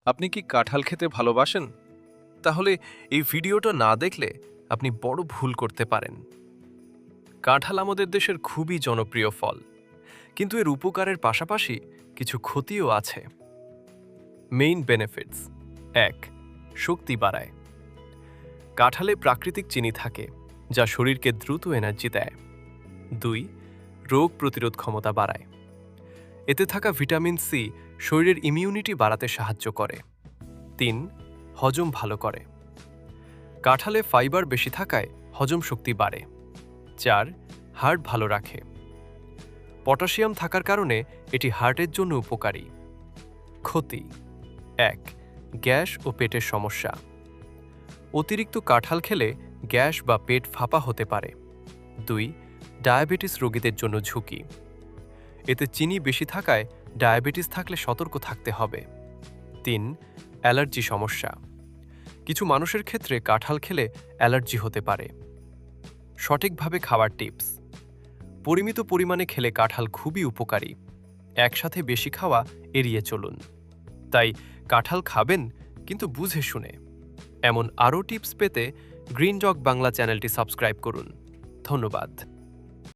আপনি কি কাঁঠাল খেতে ভালোবাসেন? তাহলে এই ভিডিওটা না দেখলে আপনি বড় ভুল করতে পারেন। কাঁঠাল আমাদের দেশের খুবই জনপ্রিয় ফল, কিন্তু এর উপকারের পাশাপাশি কিছু ক্ষতিও আছে। Main benefits: ১. শক্তি বাড়ায়। কাঁঠালে প্রাকৃতিক চিনি থাকে, যা শরীরকে দ্রুত এনার্জি দেয়। ২. রোগ প্রতিরোধ ক্ষমতা বাড়ায়। এতে থাকা ভিটামিন সি শরীরের ইমিউনিটি বাড়াতে সাহায্য করে। ৩. হজম ভালো করে। কাঁঠালে ফাইবার বেশি থাকায় হজম শক্তি বাড়ে। ৪. হার্ট ভালো রাখে। পটাশিয়াম থাকার কারণে এটি হার্টের জন্য উপকারী। ক্ষতি: ১. গ্যাস ও পেটের সমস্যা। অতিরিক্ত কাঁঠাল খেলে গ্যাস বা পেট ফাঁপা হতে পারে। ২. ডায়াবেটিস রোগীদের জন্য ঝুঁকি। এতে চিনি বেশি থাকায় ডায়াবেটিস থাকলে সতর্ক থাকতে হবে। ৩. অ্যালার্জি সমস্যা। কিছু মানুষের ক্ষেত্রে কাঁঠাল খেলে অ্যালার্জি হতে পারে। সঠিকভাবে খাওয়ার টিপস: পরিমিত পরিমাণে খেলে কাঁঠাল খুবই উপকারী। একসাথে বেশি খাওয়া এড়িয়ে চলুন। তাই কাঁঠাল খাবেন, কিন্তু বুঝে শুনে। এমন আরও টিপস পেতে গ্রিন ডগ বাংলা চ্যানেলটি সাবস্ক্রাইব করুন। ধন্যবাদ।